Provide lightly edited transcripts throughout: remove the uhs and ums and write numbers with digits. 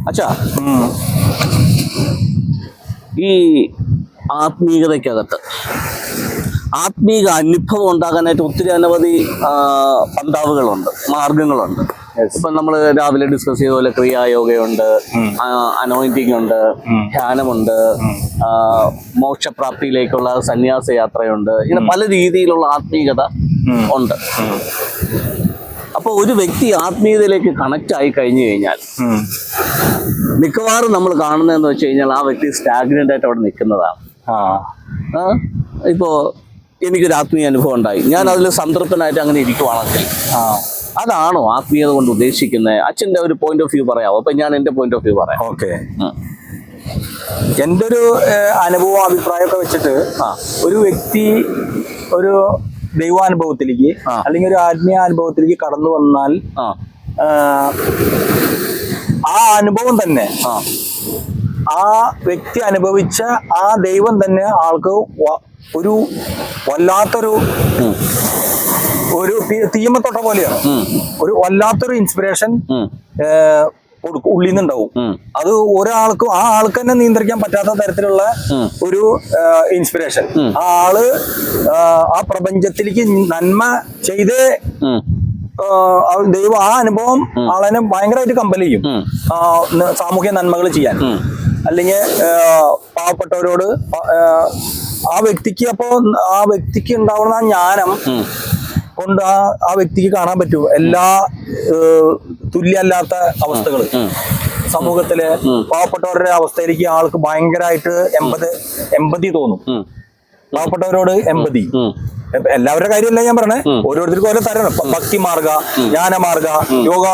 അച്ഛാ, ഈ ആത്മീയതയ്ക്കകത്ത് ആത്മീക അനുഭവം ഉണ്ടാകാനായിട്ട് ഒത്തിരി അനവധി പന്താവുകളുണ്ട്, മാർഗങ്ങളുണ്ട്. ഇപ്പം നമ്മൾ രാവിലെ ഡിസ്കസ് ചെയ്ത പോലെ ക്രിയായോഗയുണ്ട്, അനോയിന്റിങ് ഉണ്ട്, ധ്യാനമുണ്ട്, മോക്ഷപ്രാപ്തിയിലേക്കുള്ള സന്യാസ യാത്രയുണ്ട്. ഇങ്ങനെ പല രീതിയിലുള്ള ആത്മീയത ഉണ്ട്. അപ്പോൾ ഒരു വ്യക്തി ആത്മീയതയിലേക്ക് കണക്റ്റ് ആയി കഴിഞ്ഞു കഴിഞ്ഞാൽ മിക്കവാറും നമ്മൾ കാണുന്നതെന്ന് വെച്ച് കഴിഞ്ഞാൽ ആ വ്യക്തി സ്റ്റാഗ്നന്റ് ആയിട്ട് അവിടെ നിൽക്കുന്നതാണ്. ഇപ്പോൾ എനിക്കൊരു ആത്മീയ അനുഭവം ഉണ്ടായി, ഞാൻ അതിൽ സംതൃപ്തനായിട്ട് അങ്ങനെ ഇരിക്കുവാണെങ്കിൽ അതാണോ ആത്മീയത കൊണ്ട് ഉദ്ദേശിക്കുന്നത്? അച്ഛൻ്റെ ഒരു പോയിന്റ് ഓഫ് വ്യൂ പറയാമോ? അപ്പം ഞാൻ എൻ്റെ പോയിന്റ് ഓഫ് വ്യൂ പറയാം. ഓക്കെ, എൻ്റെ ഒരു അനുഭവം അഭിപ്രായമൊക്കെ വെച്ചിട്ട് ഒരു വ്യക്തി ഒരു ദൈവാനുഭവത്തിലേക്ക് അല്ലെങ്കിൽ ഒരു ആത്മീയ അനുഭവത്തിലേക്ക് കടന്നു വന്നാൽ ആ അനുഭവം തന്നെ ആ വ്യക്തി അനുഭവിച്ച ആ ദൈവം തന്നെ ആൾക്ക് ഒരു വല്ലാത്തൊരു തീമത്തൊട്ട പോലെയാണ്. ഒരു വല്ലാത്തൊരു ഇൻസ്പിറേഷൻ ഉള്ളിൽ നിന്നുണ്ടാവും. അത് ഒരാൾക്കും ആ ആൾക്ക് തന്നെ നിയന്ത്രിക്കാൻ പറ്റാത്ത തരത്തിലുള്ള ഒരു ഇൻസ്പിറേഷൻ. ആ ആള് ആ പ്രപഞ്ചത്തിലേക്ക് നന്മ ചെയ്തേ ദൈവം ആ അനുഭവം ആളെ ഭയങ്കരമായിട്ട് കമ്പൽ ചെയ്യും സാമൂഹ്യ നന്മകൾ ചെയ്യാൻ. അല്ലെങ്കിൽ പാവപ്പെട്ടവരോട് ആ വ്യക്തിക്ക് ആ വ്യക്തിക്ക് ഉണ്ടാവുന്ന ആ ജ്ഞാനം കൊണ്ട് ആ വ്യക്തിക്ക് കാണാൻ പറ്റും എല്ലാ തുല്യമല്ലാത്ത അവസ്ഥകൾ സമൂഹത്തിലെ പാവപ്പെട്ടവരുടെ അവസ്ഥയിലേക്ക് ആൾക്ക് ഭയങ്കരമായിട്ട് എമ്പതി തോന്നും. പാവപ്പെട്ടവരോട് എമ്പതി. എല്ലാവരുടെ കാര്യമല്ല ഞാൻ പറഞ്ഞേ, ഓരോരുത്തർക്കും ഓരോ തരം ഭക്തി മാർഗ, ജ്ഞാനമാർഗ, യോഗ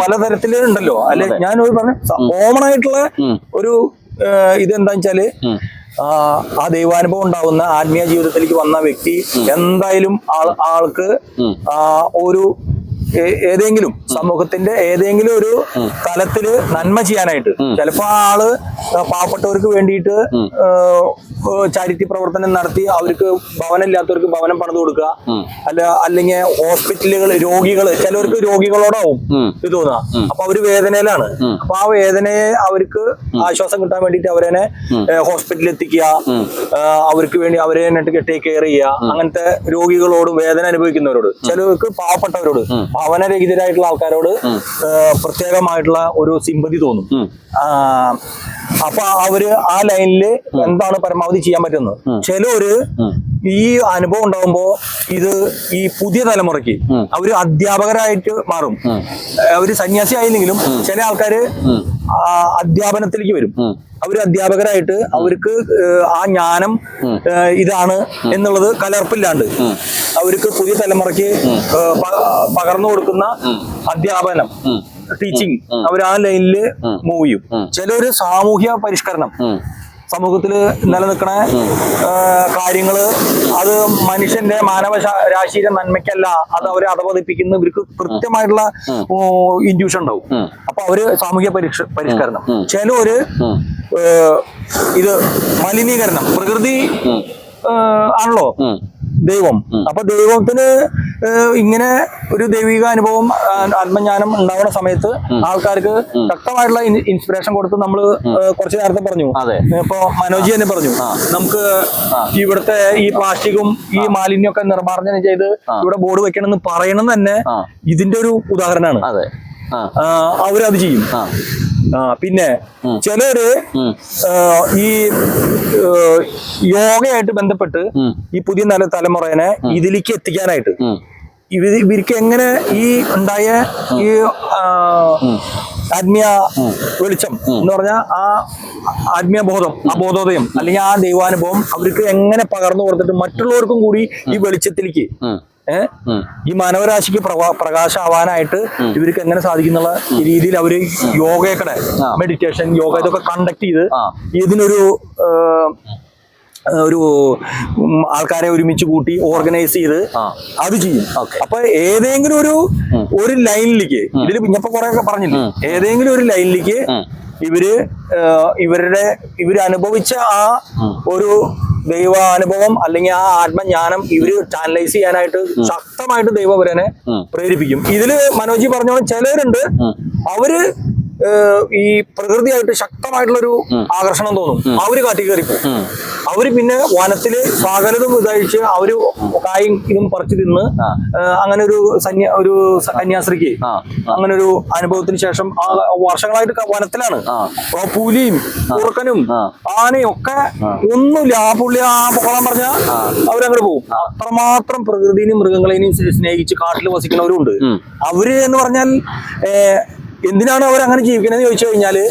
പലതരത്തിലുണ്ടല്ലോ. അല്ലെ ഞാൻ പറഞ്ഞ കോമൺ ആയിട്ടുള്ള ഒരു ഇതെന്താ വെച്ചാല് ആ ദൈവാനുഭവം ഉണ്ടാവുന്ന ആത്മീയ ജീവിതത്തിലേക്ക് വന്ന വ്യക്തി എന്തായാലും ആൾക്ക് ഒരു ഏതെങ്കിലും സമൂഹത്തിന്റെ ഏതെങ്കിലും ഒരു തലത്തില് നന്മ ചെയ്യാനായിട്ട്, ചിലപ്പോ ആള് പാവപ്പെട്ടവർക്ക് വേണ്ടിയിട്ട് ചാരിറ്റി പ്രവർത്തനം നടത്തി അവർക്ക് ഭവനം ഇല്ലാത്തവർക്ക് ഭവനം പണിത് കൊടുക്കുക, അല്ലെങ്കിൽ ഹോസ്പിറ്റലുകൾ ചിലവർക്ക് രോഗികളോടാവും ഇത് തോന്നുക. അപ്പൊ അവര് വേദനയിലാണ്. അപ്പൊ ആ വേദനയെ അവർക്ക് ആശ്വാസം കിട്ടാൻ വേണ്ടിയിട്ട് അവരെ ഹോസ്പിറ്റലിൽ എത്തിക്കുക, അവർക്ക് വേണ്ടി അവരെ ടേക്ക് കെയർ ചെയ്യുക. അങ്ങനത്തെ രോഗികളോട്, വേദന അനുഭവിക്കുന്നവരോട്, ചിലവർക്ക് പാവപ്പെട്ടവരോട്, ഭവനരഹിതരായിട്ടുള്ള ആൾക്കാരോട് പ്രത്യേകമായിട്ടുള്ള ഒരു സിമ്പതി തോന്നും. അപ്പൊ അവര് ആ ലൈനില് എന്താണ് പരമാവധി ചെയ്യാൻ പറ്റുന്നത്. ചിലര് ഈ അനുഭവം ഉണ്ടാകുമ്പോ ഈ പുതിയ തലമുറയ്ക്ക് അവര് അധ്യാപകരായിട്ട് മാറും. അവര് സന്യാസി ആയില്ലെങ്കിലും ചില ആൾക്കാര് അധ്യാപനത്തിലേക്ക് വരും. അവര് അധ്യാപകരായിട്ട് അവർക്ക് ആ ജ്ഞാനം ഇതാണ് എന്നുള്ളത് കലർപ്പില്ലാണ്ട് അവർക്ക് പുതിയ തലമുറയ്ക്ക് പകർന്നു കൊടുക്കുന്ന അധ്യാപനം, ടീച്ചിങ്, അവർ ആ ലൈനില് മൂവ് ചെയ്യും. ചിലര് സാമൂഹ്യ പരിഷ്കരണം, സമൂഹത്തിൽ നിലനിൽക്കുന്ന കാര്യങ്ങള് അത് മനുഷ്യന്റെ മാനവ രാശിയുടെ നന്മയ്ക്കല്ല, അത് അവരെ അധപതിപ്പിക്കുന്ന ഇവർക്ക് കൃത്യമായിട്ടുള്ള ഇൻഡ്യൂഷൻ ഉണ്ടാവും. അപ്പൊ അവര് സാമൂഹ്യ പരിഷ്കരണം. ചിലര് ഇത് മലിനീകരണം, പ്രകൃതി ആണല്ലോ ദൈവം. അപ്പൊ ദൈവത്തിന് ഇങ്ങനെ ഒരു ദൈവിക അനുഭവം, ആത്മജ്ഞാനം ഉണ്ടാവുന്ന സമയത്ത് ആൾക്കാർക്ക് ശക്തമായിട്ടുള്ള ഇൻസ്പിറേഷൻ കൊടുത്ത് നമ്മള് കുറച്ച് നേരത്തെ പറഞ്ഞു. ഇപ്പൊ മനോജി തന്നെ പറഞ്ഞു, നമുക്ക് ഇവിടുത്തെ ഈ പ്ലാസ്റ്റിക്കും ഈ മാലിന്യമൊക്കെ നിർമ്മാർജ്ജനം ചെയ്ത് ഇവിടെ ബോർഡ് വെക്കണം എന്ന് പറയണം തന്നെ ഇതിന്റെ ഒരു ഉദാഹരണമാണ്. അവരത് ചെയ്യും. പിന്നെ ചിലര് ഈ യോഗയായിട്ട് ബന്ധപ്പെട്ട് ഈ പുതിയ തലമുറയെ ഇതിലേക്ക് എത്തിക്കാനായിട്ട് ഇവർക്ക് എങ്ങനെ ഈ ഉണ്ടായ ഈ ആത്മീയ വെളിച്ചം എന്ന് പറഞ്ഞാൽ ആ ആത്മീയ ബോധം, ആ ബോധോദയം അല്ലെങ്കിൽ ആ ദൈവാനുഭവം അവർക്ക് എങ്ങനെ പകർന്നു കൊടുത്തിട്ട് മറ്റുള്ളവർക്കും കൂടി ഈ വെളിച്ചത്തിലേക്ക് ഈ മാനവരാശിക്ക് പ്രകാശമാവാനായിട്ട് ഇവർക്ക് എങ്ങനെ സാധിക്കുന്നുള്ള രീതിയിൽ അവര് യോഗയുടെ മെഡിറ്റേഷൻ, യോഗ ഇതൊക്കെ കണ്ടക്ട് ചെയ്ത് ഇതിനൊരു ആൾക്കാരെ ഒരുമിച്ച് കൂട്ടി ഓർഗനൈസ് ചെയ്ത് അത് ചെയ്യും. അപ്പൊ ഏതെങ്കിലും ഒരു ലൈനിലേക്ക്, ഇതിൽ ഇപ്പൊ കുറെ പറഞ്ഞില്ലേ, ഏതെങ്കിലും ഒരു ലൈനിലേക്ക് ഇവര് അനുഭവിച്ച ആ ഒരു ദൈവാനുഭവം അല്ലെങ്കിൽ ആ ആത്മജ്ഞാനം ഇവര് ചാനലൈസ് ചെയ്യാനായിട്ട് ശക്തമായിട്ട് ദൈവം ഇവരെ പ്രേരിപ്പിക്കും. ഇതില് മനോജി പറഞ്ഞോളം ചിലരുണ്ട്, അവര് ഈ പ്രകൃതിയായിട്ട് ശക്തമായിട്ടുള്ളൊരു ആകർഷണം തോന്നും. അവര് കാട്ടി കയറി പോകും. അവര് പിന്നെ വനത്തില് സകലതും ഇതഴിച്ച് അവര് കായും ഇതും പറിച്ചു തിന്ന് അങ്ങനെ ഒരു കന്യാസ്ത്രീക്ക് അങ്ങനെ ഒരു അനുഭവത്തിന് ശേഷം വർഷങ്ങളായിട്ട് വനത്തിലാണ്. പുലിയും കുറുക്കനും ആനയും ഒക്കെ ഒന്നുമില്ല. ആ പുള്ളി ആ പൊക്കോളാൻ പറഞ്ഞ അവരങ്ങോട്ട് പോകും. അത്രമാത്രം പ്രകൃതിനെയും മൃഗങ്ങളെയും സ്നേഹിച്ച് കാട്ടിൽ വസിക്കുന്നവരും ഉണ്ട്. അവര് എന്ന് പറഞ്ഞാൽ എന്തിനാണ് അവർ അങ്ങനെ ജീവിക്കണമെന്ന് ചോദിച്ചു കഴിഞ്ഞാല്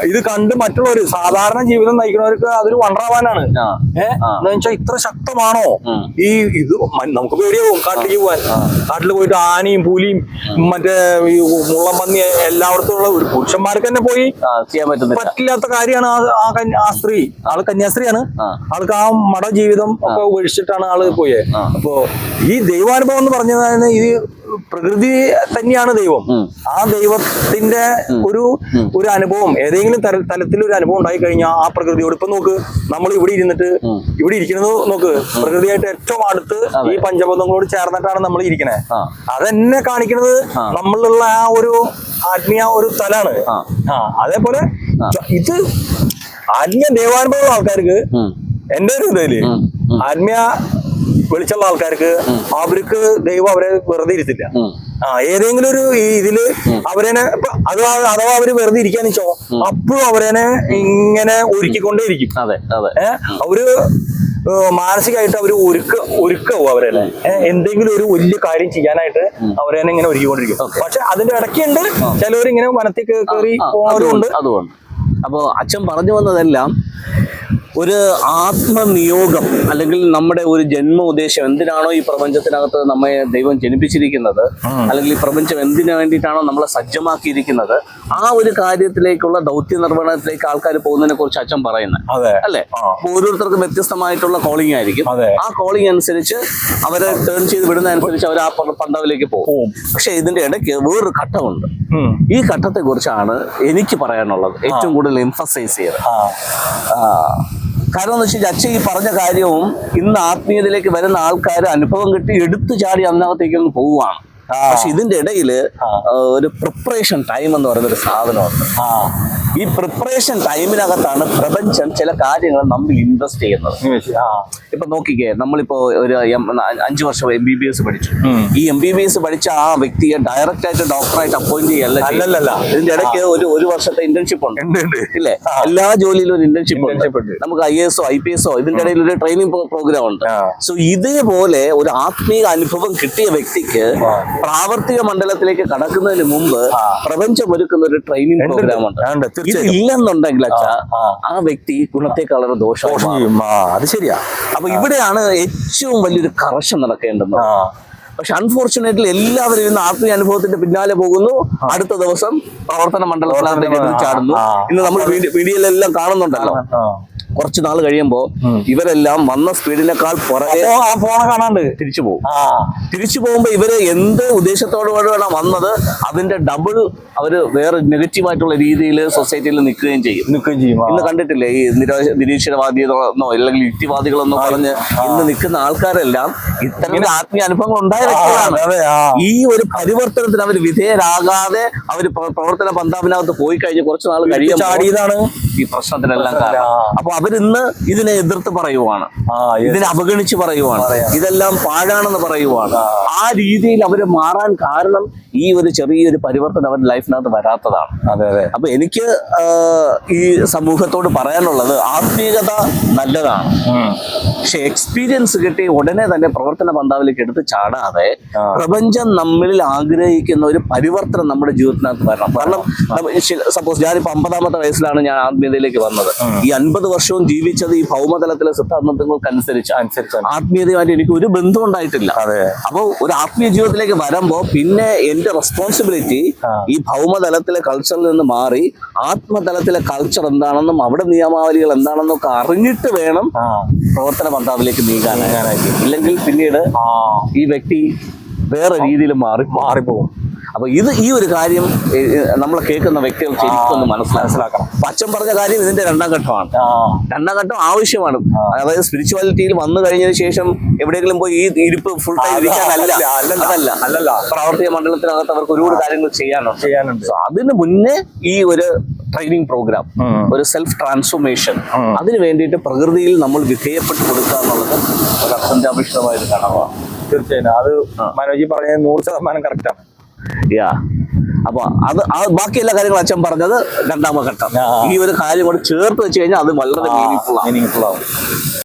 ഇത് കണ്ട് മറ്റുള്ളവര് സാധാരണ ജീവിതം നയിക്കുന്നവർക്ക് അതൊരു വണ്ടറാവാനാണ്. എന്ന് വെച്ചാൽ ഇത്ര ശക്തമാണോ ഇത് നമുക്ക് പേടിയാവും കാട്ടിലേക്ക് പോവാൻ. കാട്ടിൽ പോയിട്ട് ആനയും പുലിയും മറ്റേ ഈ മുള്ളംപന്നി എല്ലായിടത്തും ഉള്ള ഒരു പുരുഷന്മാർക്ക് തന്നെ പോയി ചെയ്യാൻ പറ്റില്ലാത്ത കാര്യമാണ്. ആ സ്ത്രീ ആള് കന്യാസ്ത്രീയാണ്. ആൾക്ക് ആ മട ജീവിതം ഒക്കെ ഉപേക്ഷിച്ചിട്ടാണ് ആള് പോയത്. അപ്പോ ഈ ദൈവാനുഭവം എന്ന് പറഞ്ഞത് ഇത് പ്രകൃതി തന്നെയാണ് ദൈവം. ആ ദൈവത്തിന്റെ ഒരു അനുഭവം ഏതെങ്കിലും തലത്തിൽ ഒരു അനുഭവം ഉണ്ടായി കഴിഞ്ഞാൽ ആ പ്രകൃതിയോട് ഇപ്പൊ നോക്ക്, നമ്മൾ ഇവിടെ ഇരിക്കുന്നത് നോക്ക്, പ്രകൃതിയായിട്ട് ഏറ്റവും അടുത്ത് ഈ പഞ്ചഭൂതങ്ങളോട് ചേർന്നിട്ടാണ് നമ്മൾ ഇരിക്കണേ. അതെന്നെ കാണിക്കുന്നത് നമ്മളിലുള്ള ആ ഒരു ആത്മീയ ഒരു തലാണ്. അതേപോലെ ഇത് ആത്മീയ ദൈവാനുഭവമുള്ള ആൾക്കാർക്ക് എന്റെ ഒരു ഇതില് ആത്മീയ വെളിച്ചുള്ള ആൾക്കാർക്ക് അവർക്ക് ദൈവം അവരെ വെറുതെ ഇരുത്തില്ല. ഏതെങ്കിലും ഒരു ഇതില് അവരെന്നെ അഥവാ അവര് വെറുതെ ഇരിക്കാന്ന് വെച്ചോ അപ്പോഴും അവരെന്നെ ഇങ്ങനെ ഒരുക്കിക്കൊണ്ടേയിരിക്കും. അവര് മാനസികമായിട്ട് അവര് ഒരുക്കാവും അവരെന്നെ എന്തെങ്കിലും ഒരു വലിയ കാര്യം ചെയ്യാനായിട്ട് അവരെന്നെ ഇങ്ങനെ ഒരുക്കിക്കൊണ്ടിരിക്കും. പക്ഷെ അതിന്റെ ഇടയ്ക്കുണ്ട് ചിലവരിങ്ങനെ വനത്തിൽ കയറി പോകുന്നവരുണ്ട്. അതുകൊണ്ട് അപ്പോ അച്ഛൻ പറഞ്ഞു വന്നതെല്ലാം ഒരു ആത്മനിയോഗം അല്ലെങ്കിൽ നമ്മുടെ ഒരു ജന്മ ഉദ്ദേശം എന്തിനാണോ ഈ പ്രപഞ്ചത്തിനകത്ത് നമ്മെ ദൈവം ജനിപ്പിച്ചിരിക്കുന്നത്, അല്ലെങ്കിൽ ഈ പ്രപഞ്ചം എന്തിനു വേണ്ടിയിട്ടാണോ നമ്മളെ സജ്ജമാക്കിയിരിക്കുന്നത്, ആ ഒരു കാര്യത്തിലേക്കുള്ള ദൗത്യ നിർവഹണത്തിലേക്ക് ആൾക്കാർ പോകുന്നതിനെ കുറിച്ച് അച്ഛൻ പറയുന്നത് അല്ലെ. ഓരോരുത്തർക്കും വ്യത്യസ്തമായിട്ടുള്ള കോളിംഗ് ആയിരിക്കും. ആ കോളിംഗ് അനുസരിച്ച് അവരെ ടേൺ ചെയ്ത് വിടുന്നതനുസരിച്ച് അവർ ആ പന്താവിലേക്ക് പോകും. പക്ഷെ ഇതിന്റെ ഇടയ്ക്ക് വേറൊരു ഘട്ടമുണ്ട്. ഈ ഘട്ടത്തെ കുറിച്ചാണ് എനിക്ക് പറയാനുള്ളത്, ഏറ്റവും കൂടുതൽ എംഫസൈസ് ചെയ്ത്. കാരണം എന്ന് വെച്ചാൽ അച്ഛൻ ഈ പറഞ്ഞ കാര്യവും ഇന്ന് ആത്മീയതയിലേക്ക് വരുന്ന ആൾക്കാർ അനുഭവം കിട്ടി എടുത്തു ചാടി അതിനകത്തേക്ക് അങ്ങ് പോവുകയാണ്. പക്ഷെ ഇതിന്റെ ഇടയിൽ ഒരു പ്രിപ്പറേഷൻ ടൈം എന്ന് പറയുന്നൊരു സാധനമുണ്ട്. ഈ പ്രിപ്പറേഷൻ ടൈമിനകത്താണ് പ്രപഞ്ചം ചില കാര്യങ്ങൾ നമ്മൾ ഇൻവെസ്റ്റ് ചെയ്യുന്നത്. ഇപ്പൊ നോക്കിക്കേ, നമ്മളിപ്പോ ഒരു 5 വർഷം MBBS പഠിച്ചു. ഈ MBBS പഠിച്ച ആ വ്യക്തിയെ ഡയറക്റ്റ് ആയിട്ട് ഡോക്ടറായിട്ട് അപ്പോയിന്റ് ചെയ്യല്ല. ഇതിന്റെ ഇടയ്ക്ക് ഒരു വർഷത്തെ ഇന്റേൺഷിപ്പ് ഉണ്ട് ഇല്ലേ? എല്ലാ ജോലിയിലും ഒരു ഇന്റേൺഷിപ്പ് ഉണ്ട്. നമുക്ക് IAS IPS ഇതിന്റെ ഇടയിൽ ഒരു ട്രെയിനിങ് പ്രോഗ്രാം ഉണ്ട്. സോ ഇതേപോലെ ഒരു ആത്മീയ അനുഭവം കിട്ടിയ വ്യക്തിക്ക് പ്രാവർത്തിക മണ്ഡലത്തിലേക്ക് കടക്കുന്നതിന് മുമ്പ് പ്രപഞ്ചം ഒരുക്കുന്ന ഒരു ട്രെയിനിങ് പ്രോഗ്രാം ഉണ്ട്. ഇത് ഇല്ലെന്നുണ്ടെങ്കിൽ ആ വ്യക്തി ഗുണത്തെക്കാളൊരു ദോഷം. അത് ശരിയാ. അപ്പൊ ഇവിടെയാണ് ഏറ്റവും വലിയൊരു കറക്ഷൻ നടക്കേണ്ടത്. പക്ഷെ അൺഫോർച്ചുനേറ്റ്ലി എല്ലാവരും ഇന്ന് ആത്മീയ അനുഭവത്തിന്റെ പിന്നാലെ പോകുന്നു. അടുത്ത ദിവസം പ്രവർത്തന മണ്ഡലത്തിലേക്ക് ചാടുന്നു. ഇന്ന് നമ്മൾ മീഡിയയിലെല്ലാം കാണുന്നുണ്ടല്ലോ. കുറച്ചു നാൾ കഴിയുമ്പോ ഇവരെല്ലാം വന്ന സ്പീഡിനേക്കാൾ പുറകെ കാണാണ്ട് തിരിച്ചു പോകും. തിരിച്ചു പോകുമ്പോ ഇവര് എന്ത് ഉദ്ദേശത്തോടുകൂടിയാണ് വന്നത് അതിന്റെ ഡബിൾ അവര് വേറെ നെഗറ്റീവായിട്ടുള്ള രീതിയിൽ സൊസൈറ്റിയിൽ നിൽക്കുകയും ചെയ്യും. ഇന്ന് കണ്ടിട്ടില്ലേ ഈ നിരീശ്വരവാദികളെന്നോ അല്ലെങ്കിൽ യുക്തിവാദികളെന്നോ പറഞ്ഞ് ഇന്ന് നിൽക്കുന്ന ആൾക്കാരെല്ലാം ഇത്തരം ആത്മീയ അനുഭവങ്ങൾ ഉണ്ടായ വ്യക്തികളാണ്. ഈ ഒരു പരിവർത്തനത്തിന് അവർ വിധേയരാകാതെ അവര് പ്രവർത്തന പന്താവിനകത്ത് പോയി കഴിഞ്ഞ് കുറച്ചു നാൾ കഴിയുമ്പോഴാണ് ഈ പ്രശ്നത്തിനെല്ലാം കാരണം. അപ്പൊ അവരിന്ന് ഇതിനെ എതിർത്ത് പറയുവാണ്, ഇതിനെ അവഗണിച്ച് പറയുവാണ്, ഇതെല്ലാം പാഴാണെന്ന് പറയുവാണ്. ആ രീതിയിൽ അവര് മാറാൻ കാരണം ഈ ഒരു ചെറിയൊരു പരിവർത്തനം അവരുടെ ലൈഫിനകത്ത് വരാത്തതാണ്. അപ്പൊ എനിക്ക് ഈ സമൂഹത്തോട് പറയാനുള്ളത് ആത്മീയത നല്ലതാണ്, പക്ഷെ എക്സ്പീരിയൻസ് കിട്ടി ഉടനെ തന്നെ പ്രവർത്തന പന്താവിലേക്ക് എടുത്ത് ചാടാതെ പ്രപഞ്ചം നമ്മളിൽ ആഗ്രഹിക്കുന്ന ഒരു പരിവർത്തനം നമ്മുടെ ജീവിതത്തിനകത്ത് വരണം. കാരണം സപ്പോസ് ഞാനിപ്പോ 50-ാമത്തെ വയസ്സിലാണ് ഞാൻ ആത്മീയതയിലേക്ക് വന്നത്. ഈ 50 വർഷവും ജീവിച്ചത് ഈ ഭൗമതലത്തിലെ സിദ്ധാന്തങ്ങൾക്കനുസരിച്ച് ആത്മീയതയുമായിട്ട് എനിക്ക് ഒരു ബന്ധം ഉണ്ടായിട്ടില്ല. അപ്പോൾ ഒരു ആത്മീയ ജീവിതത്തിലേക്ക് വരുമ്പോൾ പിന്നെ എന്റെ റെസ്പോൺസിബിലിറ്റി ഈ ഭൗമതലത്തിലെ കൾച്ചറിൽ നിന്ന് മാറി ആത്മതലത്തിലെ കൾച്ചർ എന്താണെന്നും അവിടെ നിയമാവലികൾ എന്താണെന്നും ഒക്കെ അറിഞ്ഞിട്ട് വേണം പ്രവർത്തന പന്താവിലേക്ക് നീങ്ങാനായിട്ട്. ഇല്ലെങ്കിൽ പിന്നീട് ഈ വ്യക്തി വേറെ രീതിയിൽ മാറിപ്പോകും. അപ്പൊ ഈ ഒരു കാര്യം നമ്മൾ കേൾക്കുന്ന വ്യക്തികൾ ശരിക്കും ഒന്ന് മനസ്സിലാക്കണം. അപ്പൊ അച്ഛൻ പറഞ്ഞ കാര്യം ഇതിന്റെ രണ്ടാം ഘട്ടമാണ്. രണ്ടാം ഘട്ടം ആവശ്യമാണ്. അതായത് സ്പിരിച്വാലിറ്റിയിൽ വന്നു കഴിഞ്ഞതിന് ശേഷം എവിടെയെങ്കിലും പോയി ഈ ഇരിപ്പ് ഫുൾ ടൈം ഇരിക്കാനല്ല. പ്രാവർത്തിക മണ്ഡലത്തിനകത്ത് അവർക്ക് ഒരുപാട് കാര്യങ്ങൾ ചെയ്യാനുണ്ട്. So അതിന് മുന്നേ ഈ ഒരു ട്രെയിനിങ് പ്രോഗ്രാം, ഒരു സെൽഫ് ട്രാൻസ്ഫോർമേഷൻ, അതിന് വേണ്ടിയിട്ട് പ്രകൃതിയിൽ നമ്മൾ വിധേയപ്പെട്ട് കൊടുക്കുക എന്നുള്ളത് ഒരു അത്യന്താപേക്ഷിതമായ ഒരു ഘടകമാണ്. തീർച്ചയായും അത് മനോജി പറഞ്ഞത് 100% കറക്റ്റാണ്. അപ്പൊ ബാക്കി എല്ലാ കാര്യങ്ങളും അച്ഛൻ പറഞ്ഞത് രണ്ടാമത്തെ ഘട്ടം. ഈ ഒരു കാര്യം കൂടെ ചേർത്ത് വെച്ച് കഴിഞ്ഞാൽ അത് വളരെ മീനിങ്ഫുൾ ആവും.